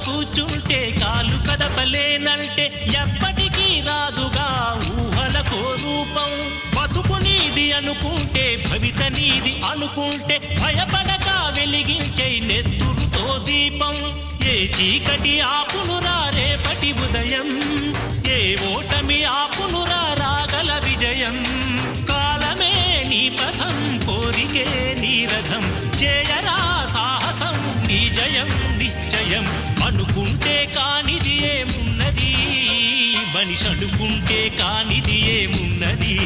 కూర్చుంటే కాలు కదపలేనంటే ఎప్పటికీ రాదుగా ఊహలకో రూపం. బతుకు నీది అనుకుంటే భవిత నీది అనుకుంటే భయపడక వెలిగించే నెత్తురుతో దీపం. ఏ చీకటి ఆపునురా రేపటి ఉదయం, ఏ ఓటమి ఆపునురా రాగల విజయం. కాలమే నీ పథం, కోరికే నీ రథం, చేయరా సాహసం నీ జయం నిశ్చయం. అనుకుంటే కానిది ఏమున్నది, మనిషి అనుకుంటే కానిది ఏమున్నది.